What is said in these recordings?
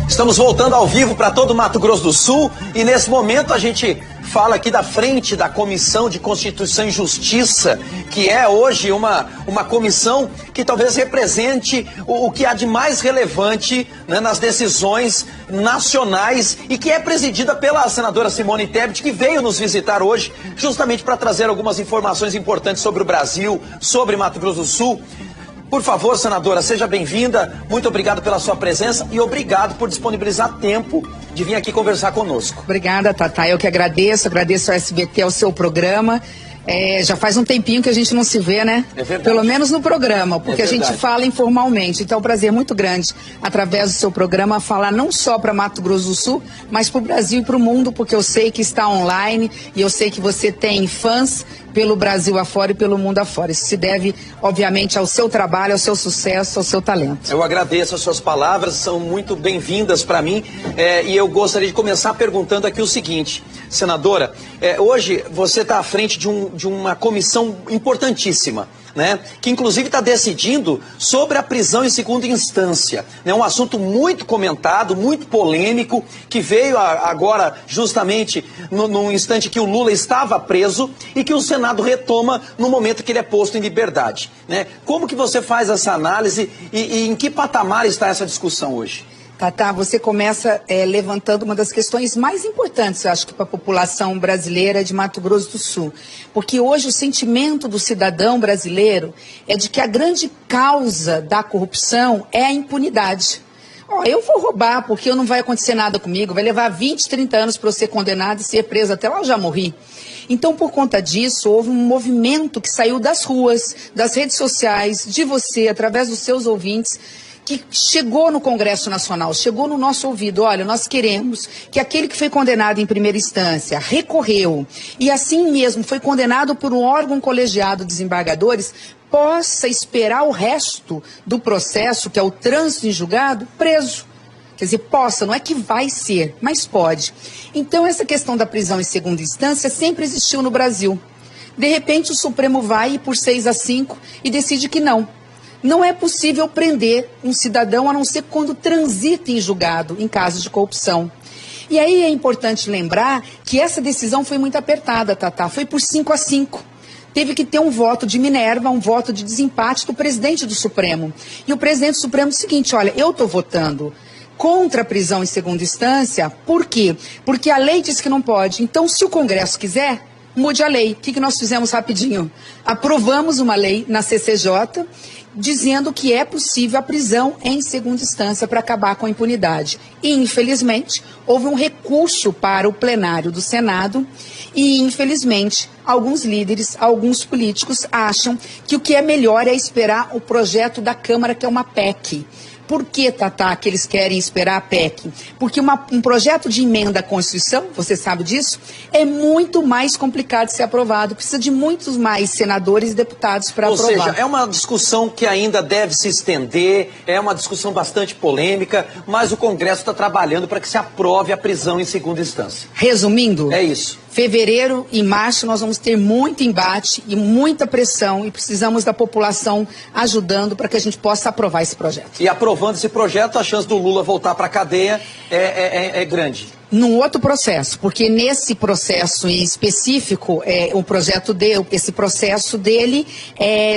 Estamos voltando ao vivo para todo o Mato Grosso do Sul e nesse momento a gente fala aqui da frente da Comissão de Constituição e Justiça, que é hoje uma comissão que talvez represente o que há de mais relevante, né, nas decisões nacionais e que é presidida pela senadora Simone Tebet, que veio nos visitar hoje justamente para trazer algumas informações importantes sobre o Brasil, sobre Mato Grosso do Sul. Por favor, senadora, seja bem-vinda, muito obrigado pela sua presença e obrigado por disponibilizar tempo de vir aqui conversar conosco. Obrigada, Tatá, eu que agradeço ao SBT, ao seu programa. Já faz um tempinho que a gente não se vê, né? É verdade. Pelo menos no programa, porque a gente fala informalmente. Então é um prazer muito grande, através do seu programa, falar não só para Mato Grosso do Sul, mas para o Brasil e para o mundo, porque eu sei que está online e eu sei que você tem fãs pelo Brasil afora e pelo mundo afora. Isso se deve, obviamente, ao seu trabalho, ao seu sucesso, ao seu talento. Eu agradeço as suas palavras, são muito bem-vindas para mim. E eu gostaria de começar perguntando aqui o seguinte, senadora, hoje você está à frente de uma comissão importantíssima, né, que inclusive está decidindo sobre a prisão em segunda instância. É um assunto muito comentado, muito polêmico, que veio agora justamente no instante que o Lula estava preso e que o Senado retoma no momento que ele é posto em liberdade, né? Como que você faz essa análise e em que patamar está essa discussão hoje? Tatá, você começa levantando uma das questões mais importantes, eu acho que para a população brasileira de Mato Grosso do Sul. Porque hoje o sentimento do cidadão brasileiro é de que a grande causa da corrupção é a impunidade. Eu vou roubar porque não vai acontecer nada comigo, vai levar 20, 30 anos para eu ser condenado e ser preso, até lá eu já morri. Então, por conta disso, houve um movimento que saiu das ruas, das redes sociais, de você, através dos seus ouvintes, que chegou no Congresso Nacional, chegou no nosso ouvido. Olha, nós queremos que aquele que foi condenado em primeira instância, recorreu, e assim mesmo foi condenado por um órgão colegiado de desembargadores, possa esperar o resto do processo, que é o trânsito em julgado, preso. Quer dizer, possa, não é que vai ser, mas pode. Então, essa questão da prisão em segunda instância sempre existiu no Brasil. De repente, o Supremo vai por 6-5 e decide que não. Não é possível prender um cidadão a não ser quando transita em julgado, em casos de corrupção. E aí é importante lembrar que essa decisão foi muito apertada, Tatá. Foi por 5-5. Teve que ter um voto de Minerva, um voto de desempate do presidente do Supremo. E o presidente do Supremo disse o seguinte, olha, eu estou votando contra a prisão em segunda instância, por quê? Porque a lei diz que não pode. Então, se o Congresso quiser, mude a lei. O que nós fizemos rapidinho? Aprovamos uma lei na CCJ, dizendo que é possível a prisão em segunda instância para acabar com a impunidade. E, infelizmente, houve um recurso para o plenário do Senado e, infelizmente, alguns líderes, alguns políticos acham que o que é melhor é esperar o projeto da Câmara, que é uma PEC. Por que, Tatá, que eles querem esperar a PEC? Porque um projeto de emenda à Constituição, você sabe disso, é muito mais complicado de ser aprovado. Precisa de muitos mais senadores e deputados para aprovar. Ou seja, é uma discussão que ainda deve se estender, é uma discussão bastante polêmica, mas o Congresso está trabalhando para que se aprove a prisão em segunda instância. Resumindo? É isso. Fevereiro e março nós vamos ter muito embate e muita pressão e precisamos da população ajudando para que a gente possa aprovar esse projeto. E aprovando esse projeto, a chance do Lula voltar para a cadeia é grande. Num outro processo, porque nesse processo em específico, esse processo dele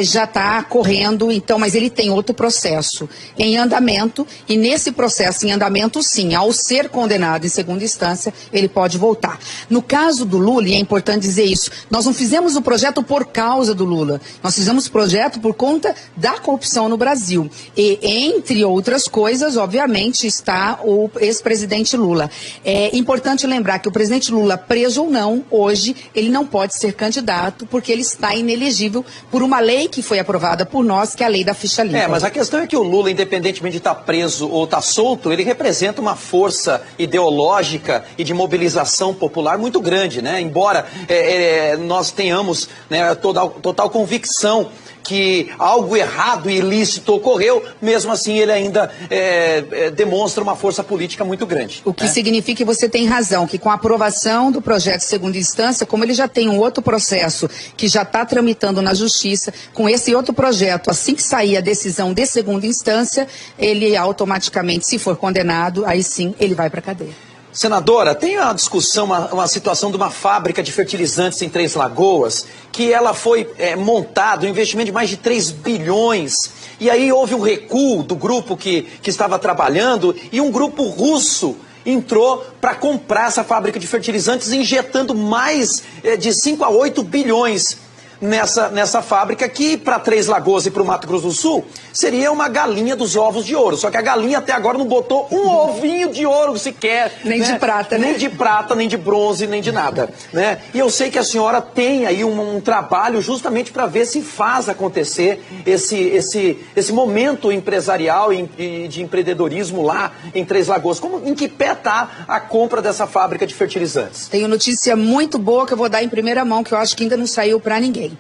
já está correndo, então, mas ele tem outro processo em andamento, e nesse processo em andamento, sim, ao ser condenado em segunda instância, ele pode voltar. No caso do Lula, e é importante dizer isso, nós não fizemos o projeto por causa do Lula, nós fizemos o projeto por conta da corrupção no Brasil. E, entre outras coisas, obviamente, está o ex-presidente Lula. É importante lembrar que o presidente Lula, preso ou não, hoje, ele não pode ser candidato porque ele está inelegível por uma lei que foi aprovada por nós, que é a lei da ficha limpa. Mas a questão é que o Lula, independentemente de estar preso ou estar solto, ele representa uma força ideológica e de mobilização popular muito grande, né? Embora nós tenhamos, né, total convicção que algo errado e ilícito ocorreu, mesmo assim ele ainda demonstra uma força política muito grande. O que significa que você tem razão, que com a aprovação do projeto de segunda instância, como ele já tem um outro processo que já está tramitando na Justiça, com esse outro projeto, assim que sair a decisão de segunda instância, ele automaticamente, se for condenado, aí sim ele vai para a cadeia. Senadora, tem uma discussão, uma situação de uma fábrica de fertilizantes em Três Lagoas, que ela foi montada, um investimento de mais de 3 bilhões. E aí houve um recuo do grupo que estava trabalhando e um grupo russo entrou para comprar essa fábrica de fertilizantes, injetando mais de 5 a 8 bilhões nessa fábrica, que para Três Lagoas e para o Mato Grosso do Sul seria uma galinha dos ovos de ouro. Só que a galinha até agora não botou um ovinho de ouro sequer. Nem de prata, né? Nem de prata, nem de bronze, nem de nada, né? E eu sei que a senhora tem aí um trabalho justamente para ver se faz acontecer esse momento empresarial e de empreendedorismo lá em Três Lagoas. Em que pé está a compra dessa fábrica de fertilizantes? Tenho notícia muito boa que eu vou dar em primeira mão, que eu acho que ainda não saiu para ninguém.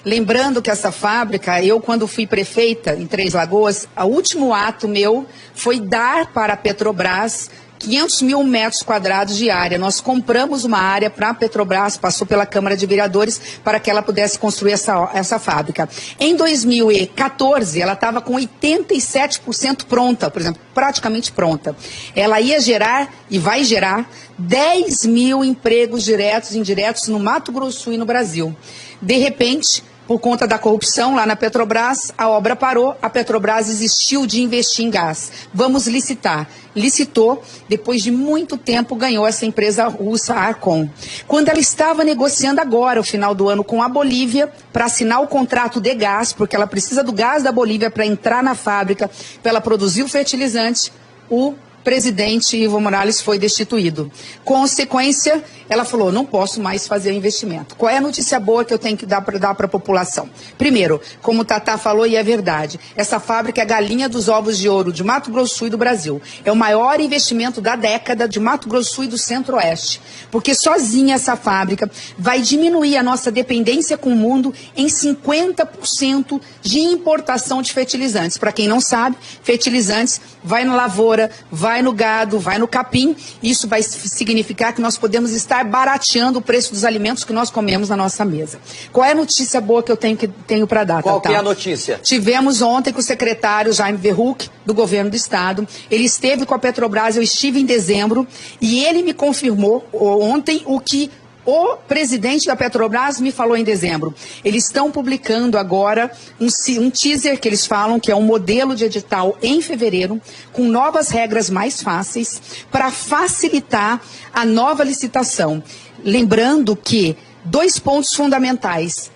Lembrando que essa fábrica, eu quando fui prefeita em Três Lagoas, o último ato meu foi dar para a Petrobras 500 mil metros quadrados de área. Nós compramos uma área para a Petrobras, passou pela Câmara de Vereadores para que ela pudesse construir essa fábrica. Em 2014, ela estava com 87% pronta, por exemplo, praticamente pronta. Ela ia gerar e vai gerar 10 mil empregos diretos e indiretos no Mato Grosso do Sul e no Brasil. De repente, por conta da corrupção lá na Petrobras, a obra parou, a Petrobras desistiu de investir em gás. Vamos licitar. Licitou, depois de muito tempo ganhou essa empresa russa, a Arcon. Quando ela estava negociando agora, o final do ano, com a Bolívia, para assinar o contrato de gás, porque ela precisa do gás da Bolívia para entrar na fábrica, para ela produzir o fertilizante, o presidente Evo Morales foi destituído. Consequência, ela falou, não posso mais fazer investimento. Qual é a notícia boa que eu tenho que dar para a população? Primeiro, como o Tatá falou, e é verdade, essa fábrica é a galinha dos ovos de ouro de Mato Grosso do Sul e do Brasil. É o maior investimento da década de Mato Grosso do Sul e do Centro-Oeste. Porque sozinha essa fábrica vai diminuir a nossa dependência com o mundo em 50% de importação de fertilizantes. Para quem não sabe, fertilizantes vai na lavoura, vai no gado, vai no capim. Isso vai significar que nós podemos estar barateando o preço dos alimentos que nós comemos na nossa mesa. Qual é a notícia boa que eu tenho para dar, Qual que é a notícia? Tivemos ontem com o secretário Jaime Verruc, do governo do estado. Ele esteve com a Petrobras, eu estive em dezembro, e ele me confirmou ontem o que o presidente da Petrobras me falou em dezembro. Eles estão publicando agora um teaser que eles falam que é um modelo de edital em fevereiro, com novas regras mais fáceis, para facilitar a nova licitação. Lembrando que 2 pontos fundamentais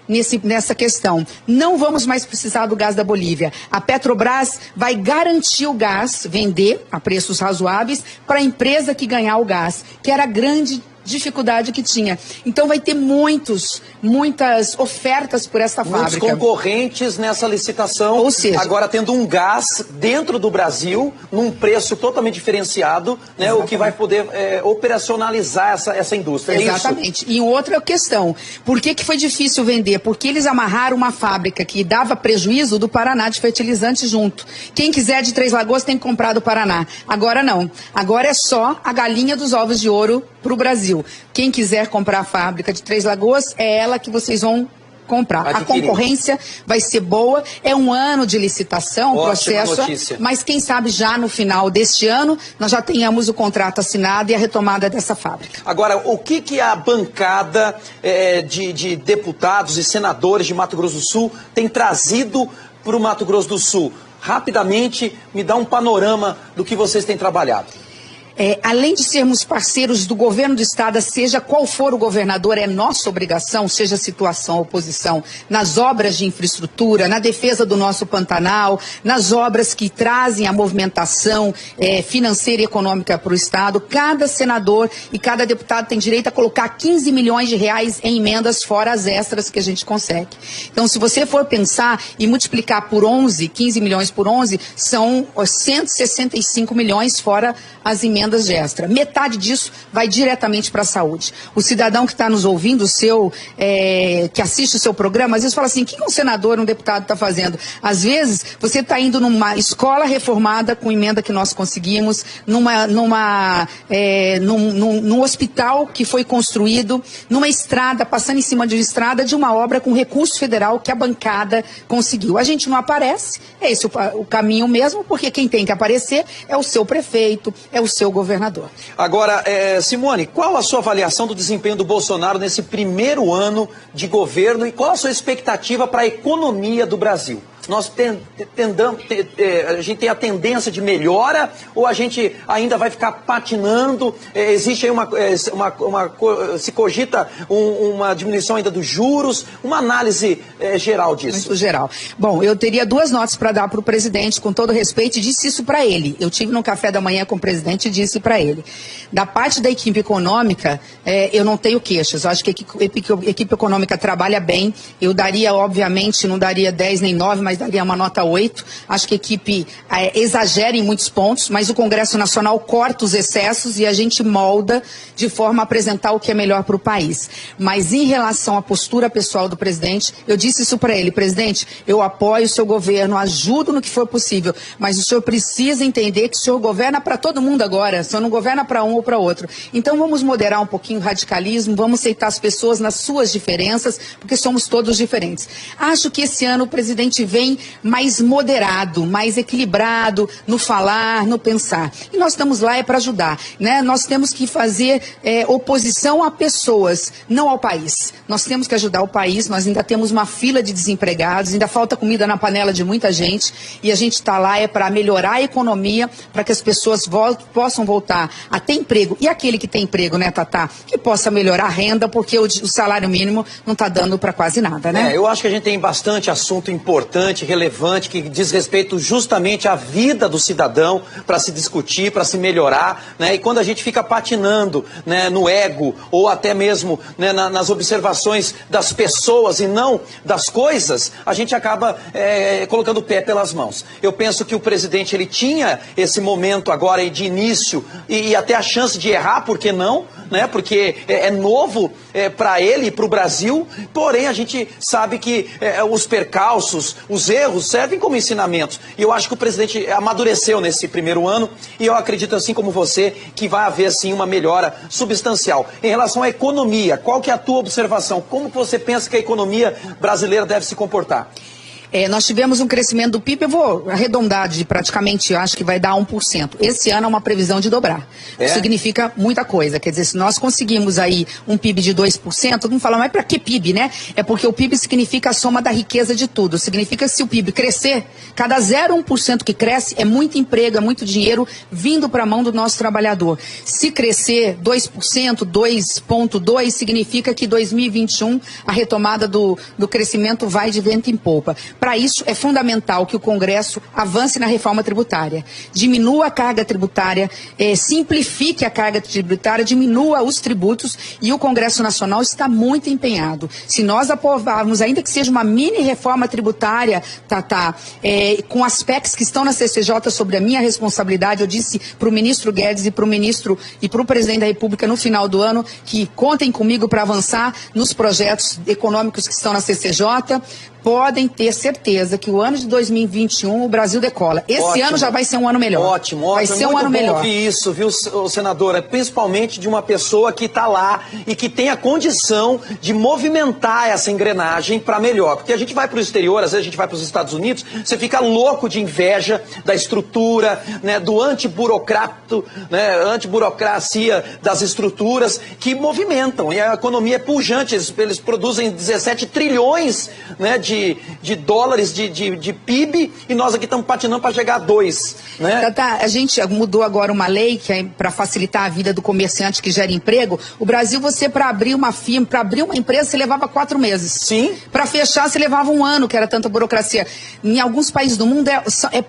nessa questão. Não vamos mais precisar do gás da Bolívia. A Petrobras vai garantir o gás, vender a preços razoáveis para a empresa que ganhar o gás, que era a grande dificuldade que tinha. Então vai ter muitas ofertas por essa fábrica. Muitos concorrentes nessa licitação. Ou seja, agora tendo um gás dentro do Brasil, num preço totalmente diferenciado, né, o que vai poder operacionalizar essa indústria. Exatamente. E outra questão, por que foi difícil vender? Porque eles amarraram uma fábrica que dava prejuízo do Paraná de fertilizante junto. Quem quiser de Três Lagoas tem que comprar do Paraná. Agora não. Agora é só a galinha dos ovos de ouro para o Brasil. Quem quiser comprar a fábrica de Três Lagoas, é ela que vocês vão comprar. Adquirir. A concorrência vai ser boa, é um ano de licitação, o processo, notícia. Mas quem sabe já no final deste ano nós já tenhamos o contrato assinado e a retomada dessa fábrica. Agora, o que a bancada de deputados e senadores de Mato Grosso do Sul tem trazido para o Mato Grosso do Sul? Rapidamente, me dá um panorama do que vocês têm trabalhado. Além de sermos parceiros do governo do estado, seja qual for o governador, é nossa obrigação, seja situação ou oposição, nas obras de infraestrutura, na defesa do nosso Pantanal, nas obras que trazem a movimentação financeira e econômica para o estado. Cada senador e cada deputado tem direito a colocar 15 milhões de reais em emendas, fora as extras que a gente consegue. Então, se você for pensar e multiplicar por 11, 15 milhões por 11, são 165 milhões fora as emendas de extra. Metade disso vai diretamente para a saúde. O cidadão que está nos ouvindo, que assiste o seu programa, às vezes fala assim, o que um senador, um deputado está fazendo? Às vezes, você está indo numa escola reformada com emenda que nós conseguimos, num hospital que foi construído, numa estrada, passando em cima de uma estrada de uma obra com recurso federal que a bancada conseguiu. A gente não aparece, é esse o caminho mesmo, porque quem tem que aparecer é o seu prefeito, é o seu governador. Agora, Simone, qual a sua avaliação do desempenho do Bolsonaro nesse primeiro ano de governo e qual a sua expectativa para a economia do Brasil? Nós a gente tem a tendência de melhora ou a gente ainda vai ficar patinando? Existe aí se cogita uma diminuição ainda dos juros? Uma análise geral disso. Muito geral. Bom, eu teria 2 notas para dar para o presidente, com todo respeito, e disse isso para ele. Eu tive no café da manhã com o presidente e disse para ele. Da parte da equipe econômica, eu não tenho queixas. Eu acho que a equipe econômica trabalha bem. Eu daria, obviamente, não daria 10 nem 9, mas daria uma nota 8. Acho que a equipe exagera em muitos pontos, mas o Congresso Nacional corta os excessos e a gente molda de forma a apresentar o que é melhor para o país. Mas em relação à postura pessoal do presidente, eu disse isso para ele, presidente, eu apoio o seu governo, ajudo no que for possível, mas o senhor precisa entender que o senhor governa para todo mundo agora, o senhor não governa para um ou para outro. Então vamos moderar um pouquinho o radicalismo, vamos aceitar as pessoas nas suas diferenças, porque somos todos diferentes. Acho que esse ano o presidente vem mais moderado, mais equilibrado no falar, no pensar. E nós estamos lá para ajudar, né? Nós temos que fazer oposição a pessoas, não ao país. Nós temos que ajudar o país, nós ainda temos uma fila de desempregados, ainda falta comida na panela de muita gente, e a gente está lá para melhorar a economia, para que as pessoas possam voltar a ter emprego. E aquele que tem emprego, né, Tatá, que possa melhorar a renda, porque o salário mínimo não está dando para quase nada, né? Eu acho que a gente tem bastante assunto importante, relevante, que diz respeito justamente à vida do cidadão para se discutir, para se melhorar, né? E quando a gente fica patinando, né, no ego ou até mesmo, né, nas observações das pessoas e não das coisas, a gente acaba colocando o pé pelas mãos. Eu penso que o presidente ele tinha esse momento agora de início e até a chance de errar, por que não? Né? Porque é novo para ele e para o Brasil, porém a gente sabe que os percalços, os erros servem como ensinamentos. E eu acho que o presidente amadureceu nesse primeiro ano e eu acredito, assim como você, que vai haver sim uma melhora substancial. Em relação à economia, qual que é a tua observação? Como que você pensa que a economia brasileira deve se comportar? Nós tivemos um crescimento do PIB, eu vou arredondar de praticamente, eu acho que vai dar 1%. Esse ano é uma previsão de dobrar. Isso significa muita coisa. Quer dizer, se nós conseguimos aí um PIB de 2%, todo mundo fala, mas para que PIB, né? É porque o PIB significa a soma da riqueza de tudo. Significa que se o PIB crescer, cada 0,1% que cresce é muito emprego, é muito dinheiro vindo para a mão do nosso trabalhador. Se crescer 2%, 2,2%, significa que 2021 a retomada do crescimento vai de vento em polpa. Para isso, é fundamental que o Congresso avance na reforma tributária, diminua a carga tributária, simplifique a carga tributária, diminua os tributos, e o Congresso Nacional está muito empenhado. Se nós aprovarmos, ainda que seja uma mini reforma tributária, com aspectos que estão na CCJ sobre a minha responsabilidade, eu disse para o ministro Guedes e para o ministro e para o presidente da República no final do ano que contem comigo para avançar nos projetos econômicos que estão na CCJ. Podem ter certeza que o ano de 2021 o Brasil decola. Esse ano já vai ser um ano melhor. Ótimo. Vai ser um ano melhor. Ouvir isso, viu, senadora? Principalmente de uma pessoa que está lá e que tem a condição de movimentar essa engrenagem para melhor. Porque a gente vai para o exterior, às vezes a gente vai para os Estados Unidos, você fica louco de inveja da estrutura, né, do antiburocrato, né, antiburocracia das estruturas que movimentam. E a economia é pujante, eles produzem 17 trilhões, né, de dólares de PIB, e nós aqui estamos patinando para chegar a 2. Né? A gente mudou agora uma lei que é para facilitar a vida do comerciante que gera emprego. O Brasil, você para abrir uma firma, para abrir uma empresa, você levava 4 meses. Sim. Para fechar, você levava 1 ano, que era tanta burocracia. Em alguns países do mundo é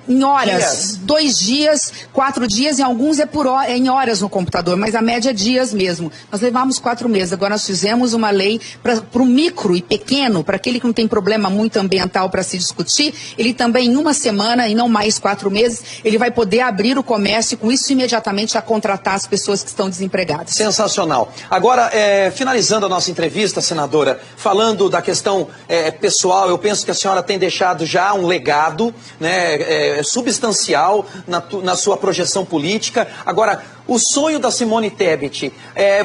em horas. 2 dias, 4 dias, em alguns é em horas no computador, mas a média é dias mesmo. Nós levamos 4 meses. Agora nós fizemos uma lei para o micro e pequeno, para aquele que não tem problema muito ambiental para se discutir, ele também em uma semana, e não mais 4 meses, ele vai poder abrir o comércio e com isso imediatamente já contratar as pessoas que estão desempregadas. Sensacional. Agora, finalizando a nossa entrevista, senadora, falando da questão pessoal, eu penso que a senhora tem deixado já um legado, né, substancial na sua projeção política. Agora, o sonho da Simone Tebet,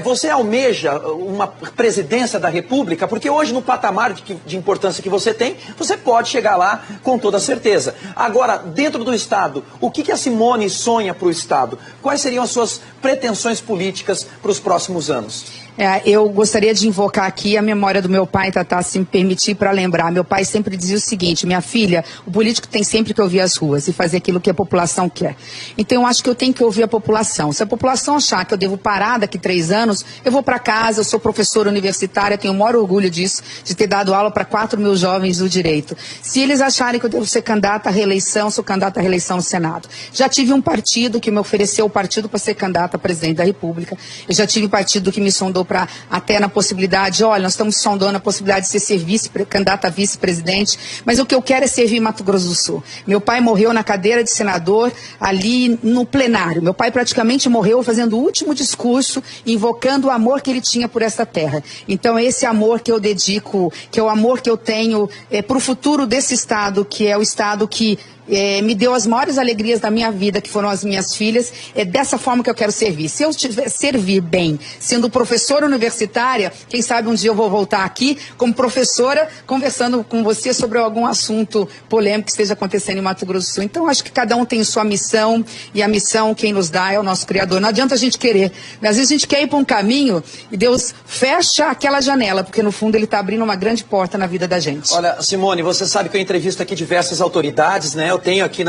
você almeja uma presidência da República? Porque hoje, no patamar de importância que você tem, você pode chegar lá com toda certeza. Agora, dentro do Estado, o que a Simone sonha para o Estado? Quais seriam as suas pretensões políticas para os próximos anos? Eu gostaria de invocar aqui a memória do meu pai, Tatá, se me permitir, para lembrar. Meu pai sempre dizia o seguinte: minha filha, o político tem sempre que ouvir as ruas e fazer aquilo que a população quer. Então eu acho que eu tenho que ouvir a população. Se a população achar que eu devo parar daqui 3 anos, eu vou para casa, eu sou professora universitária, tenho o maior orgulho disso, de ter dado aula para 4 mil jovens do direito. Se eles acharem que eu devo ser candidata à reeleição, sou candidata à reeleição no Senado. Já tive um partido que me ofereceu o partido para ser candidata a presidente da República. Eu já tive partido que me sondou para até na possibilidade, olha, nós estamos sondando a possibilidade de ser candidata a vice-presidente, mas o que eu quero é servir Mato Grosso do Sul. Meu pai morreu na cadeira de senador, ali no plenário. Meu pai praticamente morreu fazendo o último discurso, invocando o amor que ele tinha por essa terra. Então esse amor que eu dedico, que é o amor que eu tenho para o futuro desse Estado, que é o Estado que me deu as maiores alegrias da minha vida, que foram as minhas filhas. É dessa forma que eu quero servir. Se eu servir bem, sendo professora universitária, quem sabe um dia eu vou voltar aqui como professora, conversando com você sobre algum assunto polêmico que esteja acontecendo em Mato Grosso do Sul. Então, acho que cada um tem sua missão, e a missão quem nos dá é o nosso Criador. Não adianta a gente querer. Às vezes a gente quer ir para um caminho e Deus fecha aquela janela, porque no fundo ele está abrindo uma grande porta na vida da gente. Olha, Simone, você sabe que eu entrevisto aqui diversas autoridades, né? Eu tenho aqui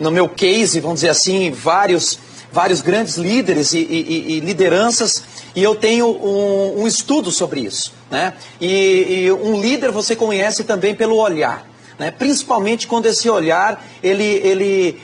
no meu case, vamos dizer assim, vários grandes líderes e lideranças, e eu tenho um estudo sobre isso, né? E um líder você conhece também pelo olhar, né? Principalmente quando esse olhar ele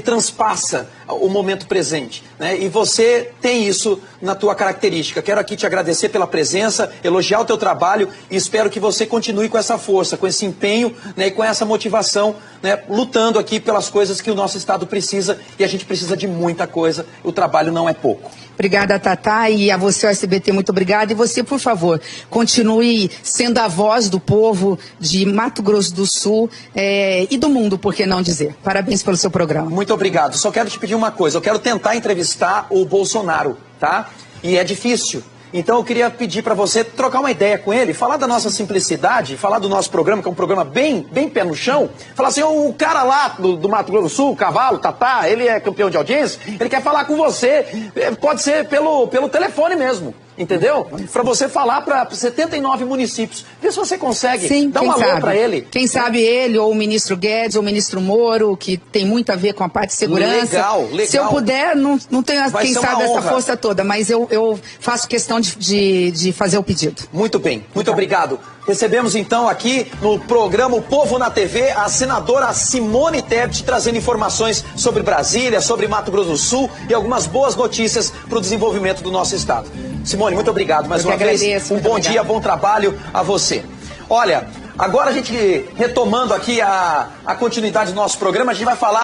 transpassa o momento presente, né? E você tem isso na tua característica. Quero aqui te agradecer pela presença, elogiar o teu trabalho e espero que você continue com essa força, com esse empenho, né, e com essa motivação, né, lutando aqui pelas coisas que o nosso Estado precisa, e a gente precisa de muita coisa. O trabalho não é pouco. Obrigada, Tatá, e a você, o SBT, muito obrigada. E você, por favor, continue sendo a voz do povo de Mato Grosso do Sul e do mundo, por que não dizer. Parabéns pelo seu programa. Muito obrigado. Só quero te pedir uma coisa. Eu quero tentar entrevistar o Bolsonaro, tá? E é difícil. Então eu queria pedir para você trocar uma ideia com ele, falar da nossa simplicidade, falar do nosso programa, que é um programa bem pé no chão. Falar assim, o cara lá do Mato Grosso do Sul, Cavalo, Tatá, ele é campeão de audiência, ele quer falar com você. Pode ser pelo telefone mesmo. Entendeu? Para você falar para 79 municípios. Vê se você consegue dar um alô para ele. Quem sabe ele, ou o ministro Guedes, ou o ministro Moro, que tem muito a ver com a parte de segurança. Legal. Se eu puder, não tenho, quem sabe, essa força toda, mas eu faço questão de fazer o pedido. Muito bem, muito obrigado. Recebemos então aqui no programa O Povo na TV a senadora Simone Tebet trazendo informações sobre Brasília, sobre Mato Grosso do Sul e algumas boas notícias para o desenvolvimento do nosso estado. Simone, muito obrigado mais uma vez. Um bom dia, bom trabalho a você. Olha, agora a gente retomando aqui a continuidade do nosso programa, a gente vai falar